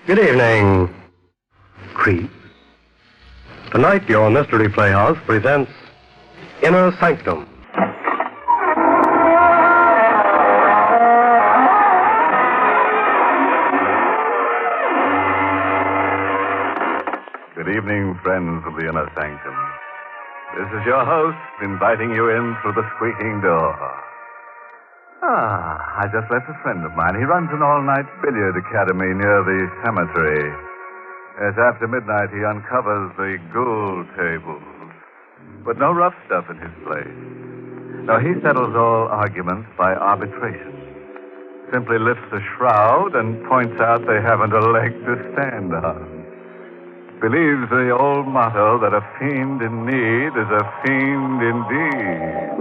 Good evening, creep. Tonight, your Mystery Playhouse presents Inner Sanctum. Good evening, friends of the Inner Sanctum. This is your host inviting you in through the squeaking door. I just left a friend of mine. He runs an all-night billiard academy near the cemetery. Yes, after midnight, he uncovers the ghoul tables. But no rough stuff in his place. No, he settles all arguments by arbitration. Simply lifts a shroud and points out they haven't a leg to stand on. Believes the old motto that a fiend in need is a fiend indeed.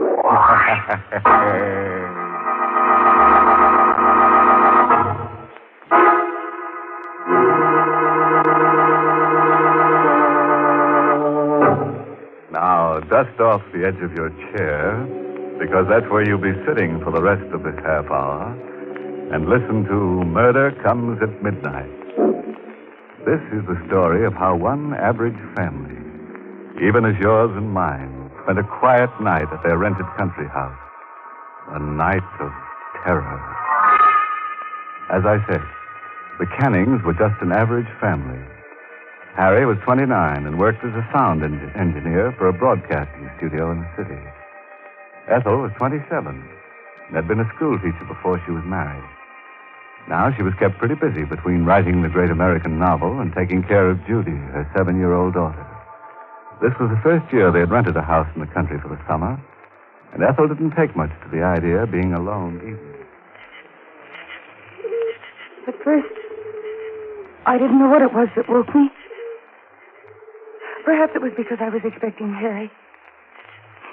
Now, dust off the edge of your chair, because that's where you'll be sitting for the rest of this half hour, and listen to Murder Comes at Midnight. This is the story of how one average family, even as yours and mine, spent a quiet night at their rented country house. A night of terror. As I said, the Cannings were just an average family. Harry was 29 and worked as a sound engineer for a broadcasting studio in the city. Ethel was 27 and had been a school teacher before she was married. Now she was kept pretty busy between writing the great American novel and taking care of Judy, her 7-year-old daughter. This was the first year they had rented a house in the country for the summer, and Ethel didn't take much to the idea of being alone either. At first, I didn't know what it was that woke me. Perhaps it was because I was expecting Harry.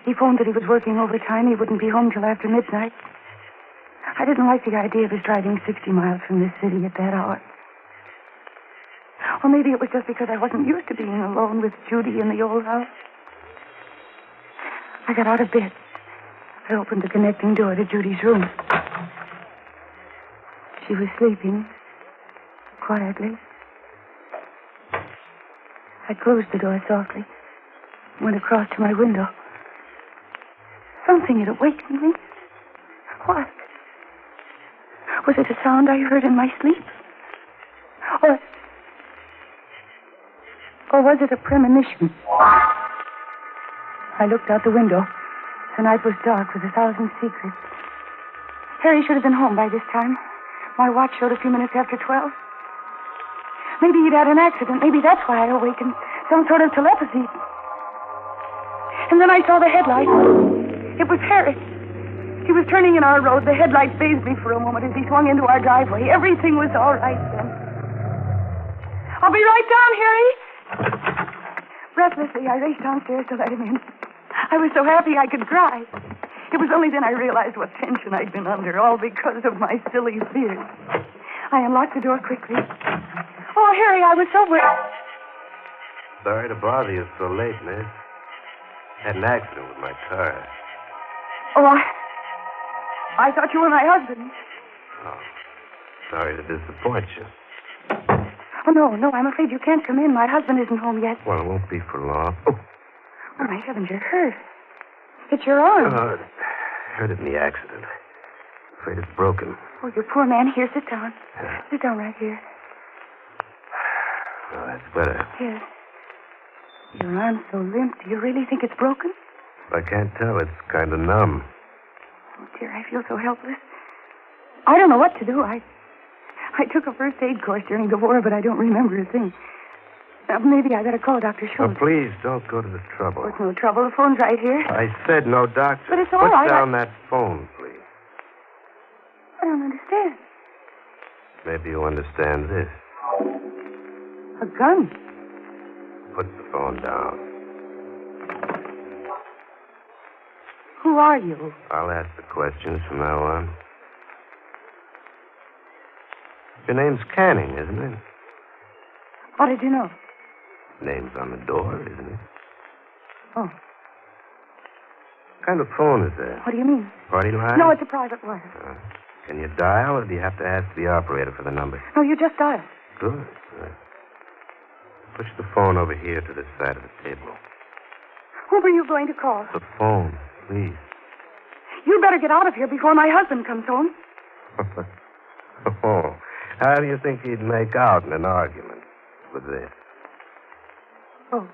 He phoned that he was working overtime. He wouldn't be home till after midnight. I didn't like the idea of his driving 60 miles from this city at that hour. Or maybe it was just because I wasn't used to being alone with Judy in the old house. I got out of bed. I opened the connecting door to Judy's room. She was sleeping quietly. I closed the door softly, went across to my window. Something had awakened me. What? Was it a sound I heard in my sleep? Or was it a premonition? I looked out the window. The night was dark with 1,000 secrets. Harry should have been home by this time. My watch showed a few minutes after 12. Maybe he'd had an accident. Maybe that's why I awakened. Some sort of telepathy. And then I saw the headlight. It was Harry. He was turning in our road. The headlight phased me for a moment as he swung into our driveway. Everything was all right then. I'll be right down, Harry. Breathlessly, I raced downstairs to let him in. I was so happy I could cry. It was only then I realized what tension I'd been under, all because of my silly fears. I unlocked the door quickly. Oh, Harry, I was so worried. Sorry to bother you so late, miss. Had an accident with my car. Oh, I thought you were my husband. Oh, sorry to disappoint you. Oh, no, I'm afraid you can't come in. My husband isn't home yet. Well, it won't be for long. Oh, my heavens, you're hurt. It's your arm. Hurt it in the accident. Afraid it's broken. Oh, you poor man. Here, sit down. Yeah. Sit down right here. Well, that's better. Here. Your arm's so limp. Do you really think it's broken? I can't tell. It's kind of numb. Oh, dear, I feel so helpless. I don't know what to do. I took a first aid course during the war, but I don't remember a thing. Maybe I better call Dr. Schultz. Oh, please, don't go to this trouble. Oh, it's no trouble. The phone's right here. I said no doctor. But it's all right. Put down that phone, please. I don't understand. Maybe you understand this. A gun? Put the phone down. Who are you? I'll ask the questions from now on. Your name's Canning, isn't it? How did you know? Name's on the door, isn't it? Oh. What kind of phone is that? What do you mean? Party line? No, it's a private wire. Can you dial, or do you have to ask the operator for the number? No, you just dial. Good, good. Push the phone over here to this side of the table. Whom are you going to call? The phone, please. You'd better get out of here before my husband comes home. Oh, how do you think he'd make out in an argument with this? Oh.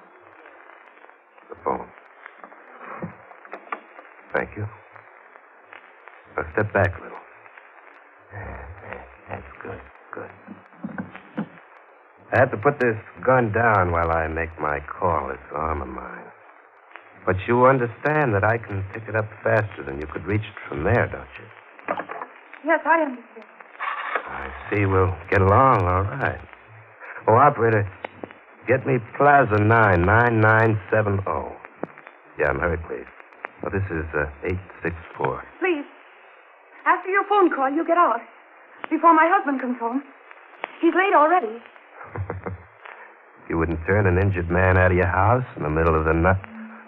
The phone. Thank you. Now step back a little. That's good, good. I have to put this gun down while I make my call. It's arm of mine. But you understand that I can pick it up faster than you could reach it from there, don't you? Yes, I understand. I see. We'll get along all right. Oh, operator, get me Plaza 99970. Yeah, hurry, please. Oh, this is 864. Please. After your phone call, you get out. Before my husband comes home. He's late already. You wouldn't turn an injured man out of your house in the middle of the night.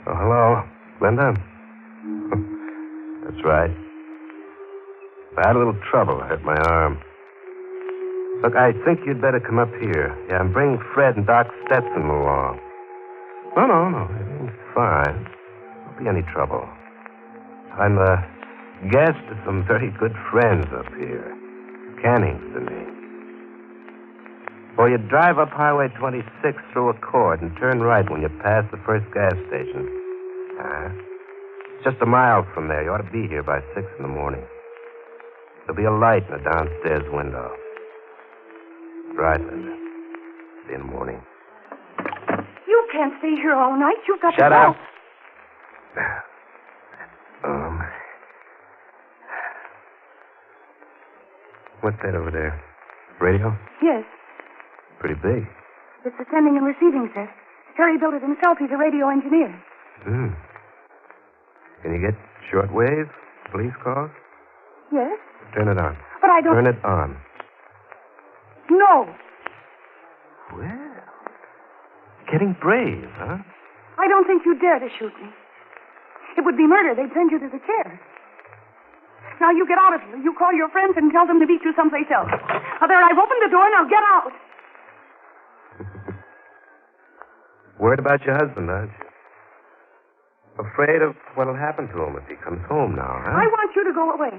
Oh, hello, Linda? That's right. I had a little trouble. I hurt my arm. Look, I think you'd better come up here. Yeah, and bring Fred and Doc Stetson along. No. Everything's fine. Won't be any trouble. I'm a guest of some very good friends up here. Canning's the name. Well, you drive up Highway 26 through a court and turn right when you pass the first gas station. It's just a mile from there. You ought to be here by 6 in the morning. There'll be a light in the downstairs window. Right, Linda. See you in the morning. You can't stay here all night. You've got to go. Shut up. What's that over there? Radio? Yes. Pretty big. It's a sending and receiving set. Harry built it himself. He's a radio engineer. Can you get shortwave police calls? Yes. Turn it on. But I don't... Turn it on. No. Well, getting brave, huh? I don't think you'd dare to shoot me. It would be murder. They'd send you to the chair. Now you get out of here. You call your friends and tell them to meet you someplace else. Now there, I've opened the door. Now get out. Worried about your husband, aren't you? Afraid of what'll happen to him if he comes home now, huh? I want you to go away.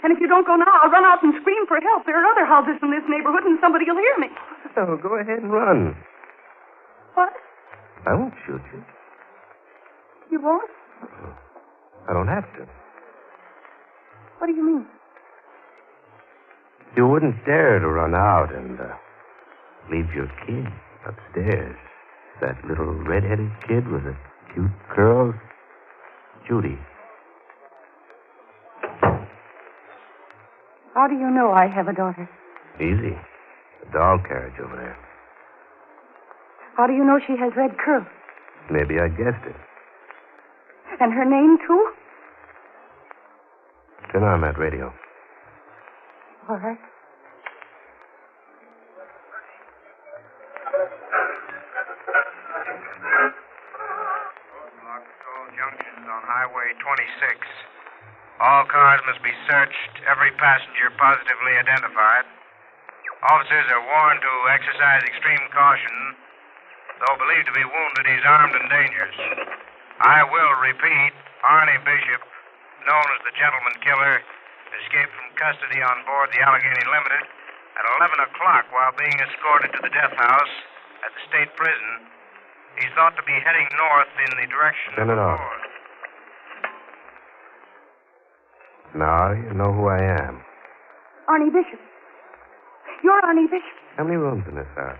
And if you don't go now, I'll run out and scream for help. There are other houses in this neighborhood, and somebody will hear me. Oh, go ahead and run. What? I won't shoot you. You won't? I don't have to. What do you mean? You wouldn't dare to run out and leave your kid upstairs. That little red-headed kid with the cute curls. Judy. How do you know I have a daughter? Easy. The doll carriage over there. How do you know she has red curls? Maybe I guessed it. And her name, too? Turn on that radio. All right. Junctions on Highway 26. All cars must be searched, every passenger positively identified. Officers are warned to exercise extreme caution. Though believed to be wounded, he's armed and dangerous. I will repeat, Arnie Bishop, known as the Gentleman Killer, escaped from custody on board the Allegheny Limited at 11 o'clock while being escorted to the death house at the state prison. He's thought to be heading north in the direction Turn it of the off. court. Now you know who I am. Arnie Bishop. You're Arnie Bishop. How many rooms in this house?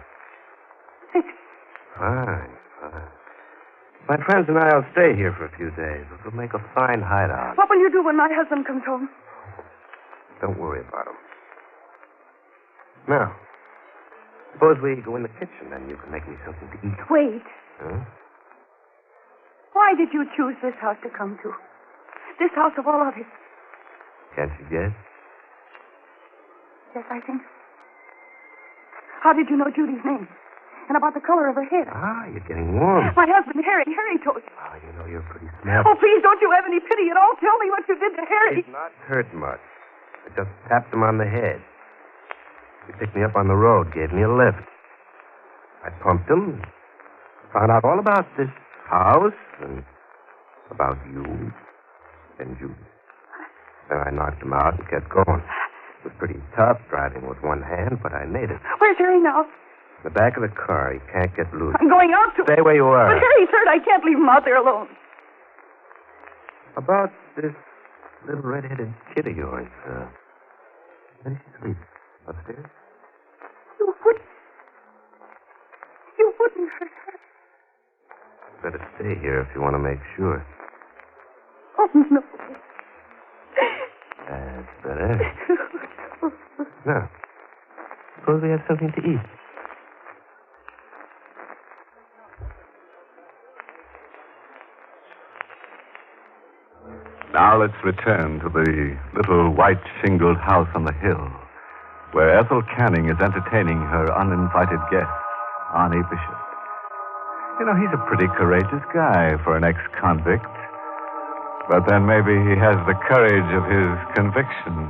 6. Fine. My friends and I will stay here for a few days. We'll make a fine hideout. What will you do when my husband comes home? Don't worry about him. Now, suppose we go in the kitchen, and you can make me something to eat. Wait. Huh? Why did you choose this house to come to? This house of all others. Can't you guess? Yes, I think so. How did you know Judy's name? And about the color of her hair? Ah, you're getting warm. My husband, Harry. Harry told you. Oh, you know you're pretty smart. Oh, please, don't you have any pity at all? Tell me what you did to Harry. He's not hurt much. I just tapped him on the head. He picked me up on the road, gave me a lift. I pumped him, found out all about this house and about you and you. Then I knocked him out and kept going. It was pretty tough driving with one hand, but I made it. Where's Harry now? In the back of the car. He can't get loose. I'm going out to... Stay where you are. But Harry's hurt. I can't leave him out there alone. About this little red-headed kid of yours, where does she sleep? Upstairs? You wouldn't hurt her. Better stay here if you want to make sure. Oh, no. That's better. Now, suppose we have something to eat. Now let's return to the little white shingled house on the hill, where Ethel Canning is entertaining her uninvited guest, Arnie Bishop. You know, he's a pretty courageous guy for an ex-convict. But then maybe he has the courage of his convictions.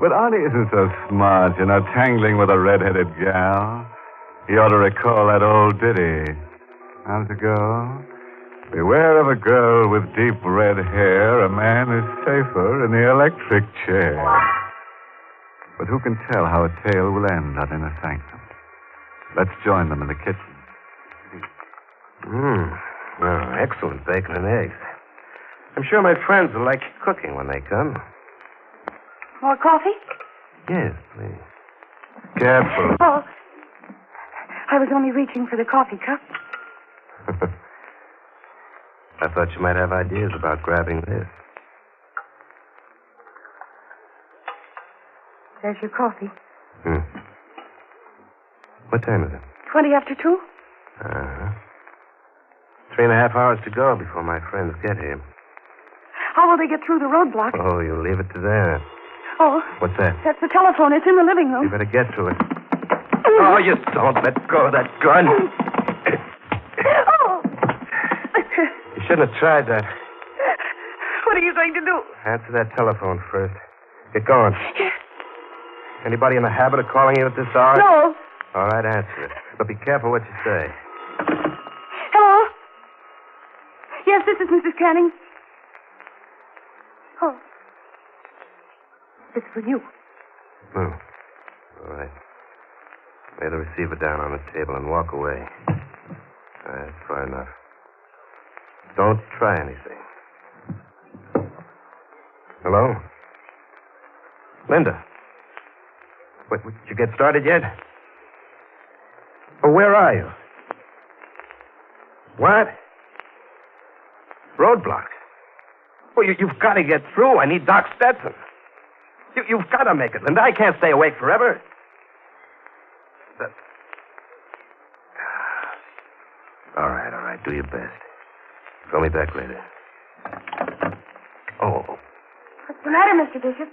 But Arnie isn't so smart, you know, tangling with a red-headed gal. He ought to recall that old ditty. How's it go? Beware of a girl with deep red hair. A man is safer in the electric chair. But who can tell how a tale will end out in a sanctum? Let's join them in the kitchen. Oh, excellent bacon and eggs. I'm sure my friends will like cooking when they come. More coffee? Yes, please. Careful. Oh, I was only reaching for the coffee cup. I thought you might have ideas about grabbing this. There's your coffee. What time is it? 20 after 2? 3.5 hours to go before my friends get here. How will they get through the roadblock? Oh, you leave it to them. Oh. What's that? That's the telephone. It's in the living room. You better get to it. Oh, you don't let go of that gun. Oh. You shouldn't have tried that. What are you going to do? Answer that telephone first. Get going. Yes. Anybody in the habit of calling you at this hour? No. All right, answer it. But be careful what you say. Hello? Yes, this is Mrs. Canning. Oh. It's for you. Oh. All right. Lay the receiver down on the table and walk away. That's far enough. Don't try anything. Hello? Linda? Wait, did you get started yet? Oh, where are you? What? Roadblock. Well, you've got to get through. I need Doc Stetson. You've got to make it, Linda. I can't stay awake forever. All right. Do your best. Call me back later. Oh. What's the matter, Mr. Bishop?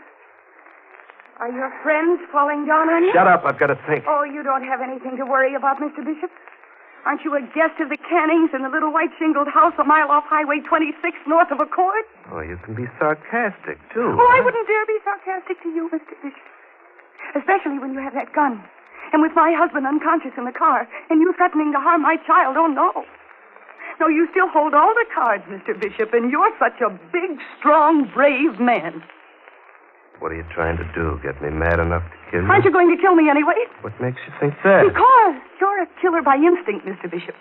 Are your friends falling down on you? Shut up. I've got to think. Oh, you don't have anything to worry about, Mr. Bishop. Aren't you a guest of the Cannings in the little white shingled house a mile off Highway 26 north of Accord? Oh, you can be sarcastic, too. Oh, I wouldn't dare be sarcastic to you, Mr. Bishop. Especially when you have that gun. And with my husband unconscious in the car, and you threatening to harm my child. Oh, no. No, you still hold all the cards, Mr. Bishop, and you're such a big, strong, brave man. What are you trying to do? Get me mad enough to kill you? Aren't you going to kill me anyway? What makes you think that? Because you're a killer by instinct, Mr. Bishop.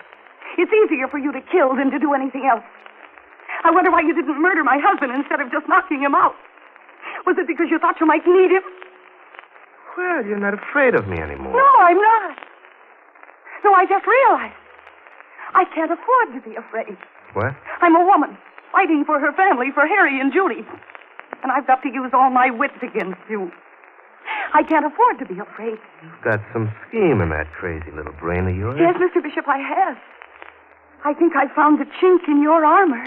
It's easier for you to kill than to do anything else. I wonder why you didn't murder my husband instead of just knocking him out. Was it because you thought you might need him? Well, you're not afraid of me anymore. No, I'm not. No, I just realized I can't afford to be afraid. What? I'm a woman fighting for her family, for Harry and Judy. And I've got to use all my wits against you. I can't afford to be afraid. You've got some scheme in that crazy little brain of yours. Yes, Mr. Bishop, I have. I think I found the chink in your armor.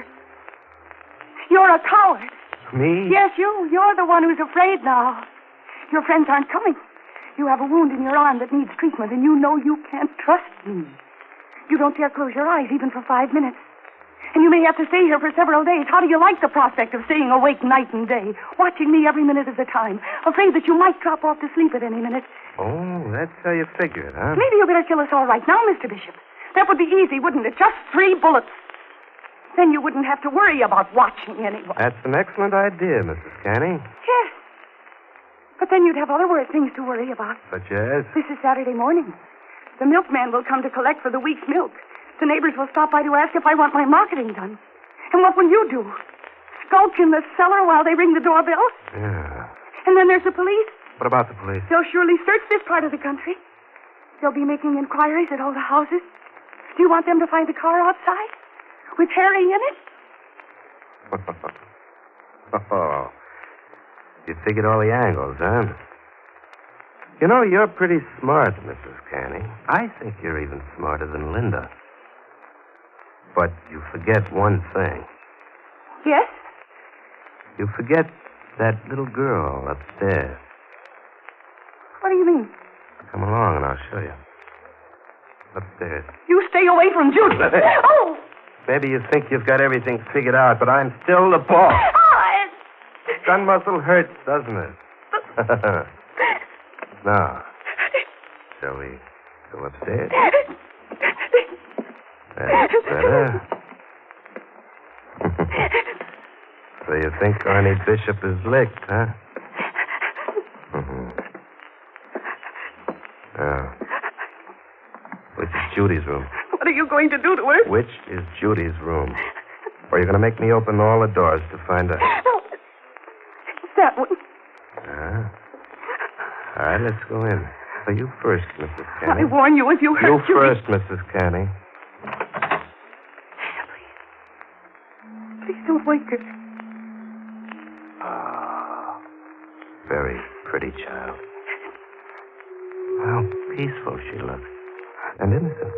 You're a coward. Me? Yes, you. You're the one who's afraid now. Your friends aren't coming. You have a wound in your arm that needs treatment, and you know you can't trust me. You don't dare close your eyes even for 5 minutes. And you may have to stay here for several days. How do you like the prospect of staying awake night and day, watching me every minute of the time, afraid that you might drop off to sleep at any minute? Oh, that's how you figure it, huh? Maybe you better kill us all right now, Mr. Bishop. That would be easy, wouldn't it? Just 3 bullets. Then you wouldn't have to worry about watching anyone. That's an excellent idea, Mrs. Canning. Yes. But then you'd have other things to worry about. Such as? This is Saturday morning. The milkman will come to collect for the week's milk. The neighbors will stop by to ask if I want my marketing done. And what will you do? Skulk in the cellar while they ring the doorbell? Yeah. And then there's the police. What about the police? They'll surely search this part of the country. They'll be making inquiries at all the houses. Do you want them to find the car outside? With Harry in it? Oh. You figured all the angles, huh? You know, you're pretty smart, Mrs. Canning. I think you're even smarter than Linda. But you forget one thing. Yes? You forget that little girl upstairs. What do you mean? Come along and I'll show you. Upstairs. You stay away from Judy. Oh! Maybe you think you've got everything figured out, but I'm still the boss. Oh, Gun muscle hurts, doesn't it? Now, shall we go upstairs? That's better. So you think Arnie Bishop is licked, huh? Which is Judy's room? what are you going to do to her? Which is Judy's room? Or you're going to make me open all the doors to find her? No. That one. All right, let's go in. So you first, Mrs. Canning. I warn you, if you hurt You Judy... first, Mrs. Canning. Please don't wake her. Ah, very pretty child. How peaceful she looks. And innocent.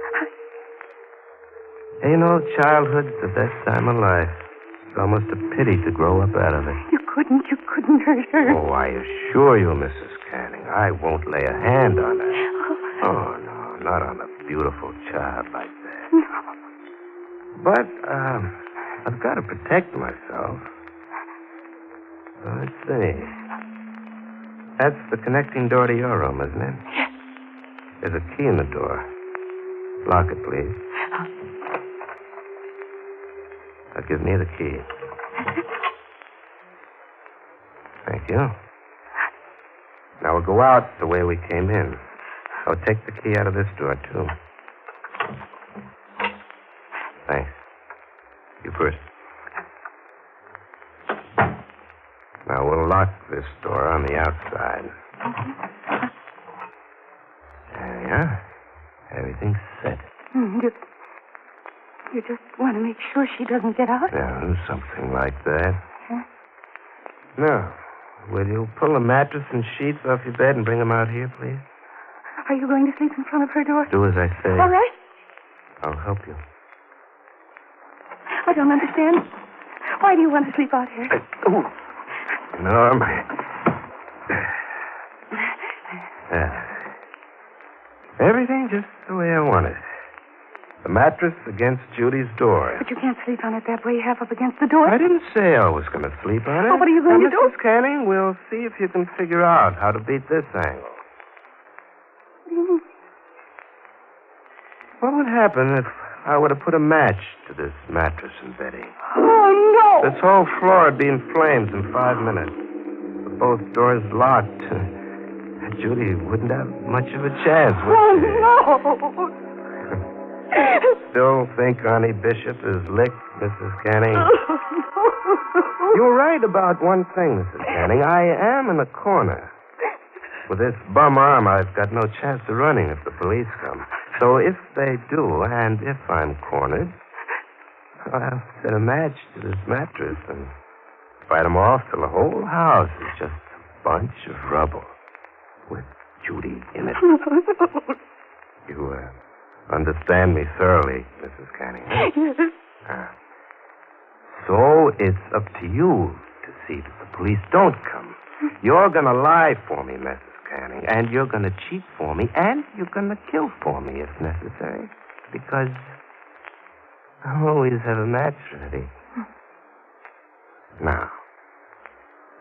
You know, childhood's the best time of life. It's almost a pity to grow up out of it. You couldn't hurt her. Oh, I assure you, Mrs. Canning, I won't lay a hand on her. Oh, no, not on a beautiful child like that. No. But, I've got to protect myself. Let's see. That's the connecting door to your room, isn't it? Yes. There's a key in the door. Lock it, please. Now, give me the key. Thank you. Now, we'll go out the way we came in. I'll take the key out of this door, too. Thanks. You first. Now, we'll lock this door on the outside. There you are. Everything's set. You just want to make sure she doesn't get out? Yeah, something like that. Huh? Now, will you pull the mattress and sheets off your bed and bring them out here, please? Are you going to sleep in front of her door? Do as I say. All right. I'll help you. I don't understand. Why do you want to sleep out here? Norm. Everything just the way I want it. The mattress against Judy's door. But you can't sleep on it that way, half up against the door. I didn't say I was going to sleep on it. Well, what are you going to do? Mrs. Canning, we'll see if you can figure out how to beat this angle. What do you mean? What would happen if I were to put a match to this mattress and bedding? Oh, no! This whole floor would be in flames in 5 minutes. With both doors locked. Judy wouldn't have much of a chance, would she? Oh, no! Still think Arnie Bishop is licked, Mrs. Canning? You were right about one thing, Mrs. Canning. I am in a corner. With this bum arm, I've got no chance of running if the police come. So if they do, and if I'm cornered, I'll set a match to this mattress and fight them off till the whole house is just a bunch of rubble with Judy in it. You, understand me thoroughly, Mrs. Canning. Yes. So it's up to you to see that the police don't come. You're going to lie for me, Mrs. Canning, and you're going to cheat for me, and you're going to kill for me if necessary, because I'll always have a match ready. Now,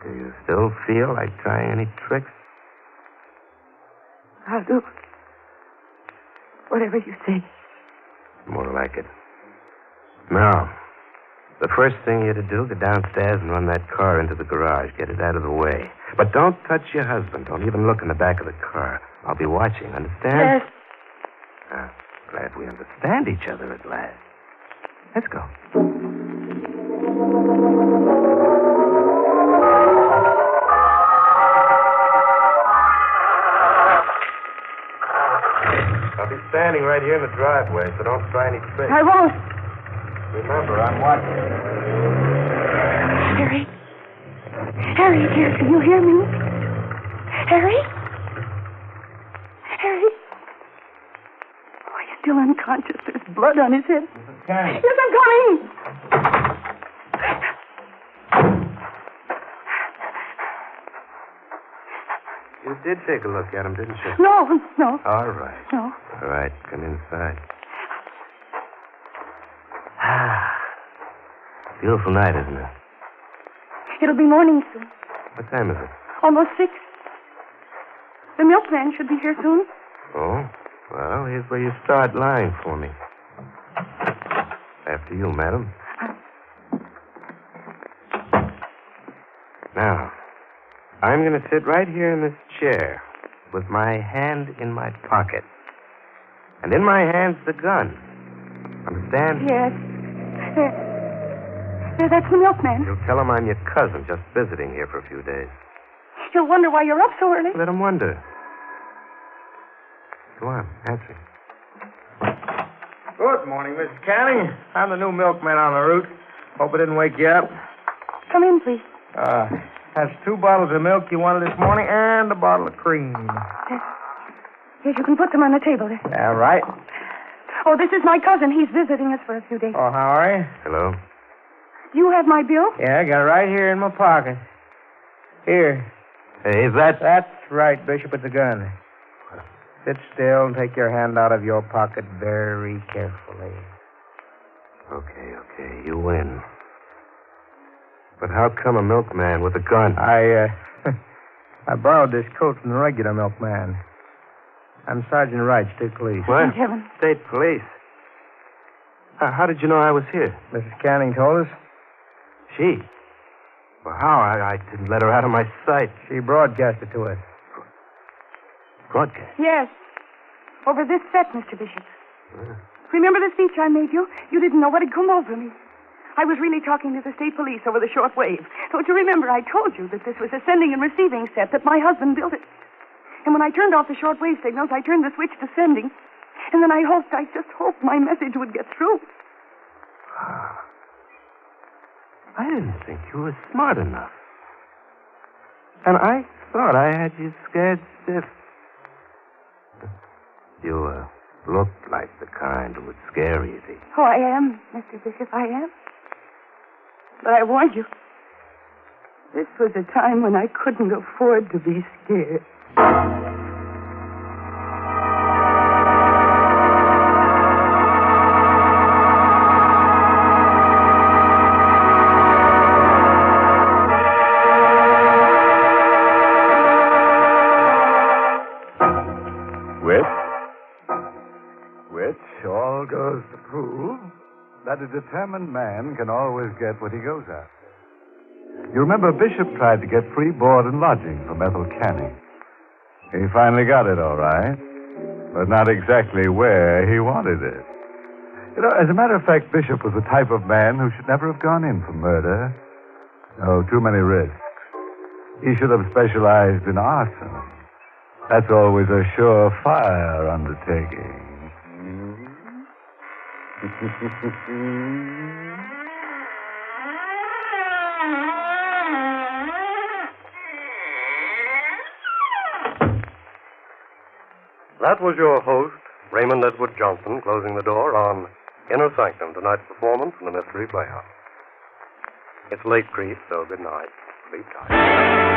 do you still feel like trying any tricks? I'll do whatever you say. More like it. Now, the first thing you're to do, go downstairs and run that car into the garage. Get it out of the way. But don't touch your husband. Don't even look in the back of the car. I'll be watching, understand? Yes. Glad we understand each other at last. Let's go. I'll be standing right here in the driveway, so don't try any tricks. I won't. Remember, I'm watching. Harry. Harry, dear, can you hear me? Harry? Harry? Oh, he's still unconscious. There's blood on his head. Mrs. Canning. Yes, I'm coming. You did take a look at him, didn't you? No. All right. No. All right, come inside. Beautiful night, isn't it? It'll be morning soon. What time is it? Almost 6. The milkman should be here soon. Oh, well, here's where you start lying for me. After you, madam. Now, I'm going to sit right here in this chair with my hand in my pocket. And in my hand's the gun. Understand? Yes. There, that's the milkman. You'll tell him I'm your cousin, just visiting here for a few days. He'll wonder why you're up so early. Let him wonder. Go on, answer. Good morning, Mrs. Canning. I'm the new milkman on the route. Hope I didn't wake you up. Come in, please. That's 2 bottles of milk you wanted this morning and a bottle of cream. Yes, you can put them on the table there. All right. Oh, this is my cousin. He's visiting us for a few days. Oh, how are you? Hello? You have my bill? Yeah, I got it right here in my pocket. Here. Hey, is that... That's right, Bishop. It's a gun. Sit still and take your hand out of your pocket very carefully. Okay, you win. But how come a milkman with a gun? I borrowed this coat from the regular milkman. I'm Sergeant Wright, State Police. What? Thank heaven. State Police. How did you know I was here? Mrs. Canning told us. She? Well, how? I didn't let her out of my sight. She broadcast it to us. Broadcast? Yes. Over this set, Mr. Bishop. Remember the speech I made you? You didn't know what had come over me. I was really talking to the state police over the short wave. Don't you remember I told you that this was a sending and receiving set, that my husband built it? And when I turned off the short wave signals, I turned the switch to sending. And then I just hoped my message would get through. I didn't think you were smart enough. And I thought I had you scared stiff. You looked like the kind who would scare easy. Oh, I am, Mr. Bishop, I am. But I warned you. This was a time when I couldn't afford to be scared. Which all goes to prove that a determined man can always get what he goes after. You remember Bishop tried to get free board and lodging from Ethel Canning. He finally got it, all right, but not exactly where he wanted it. You know, as a matter of fact, Bishop was the type of man who should never have gone in for murder. Oh, too many risks. He should have specialized in arson. That's always a surefire undertaking. That was your host, Raymond Edward Johnson, closing the door on Inner Sanctum, tonight's performance in the Mystery Playhouse. It's late, Crease, so good night. Sleep tight.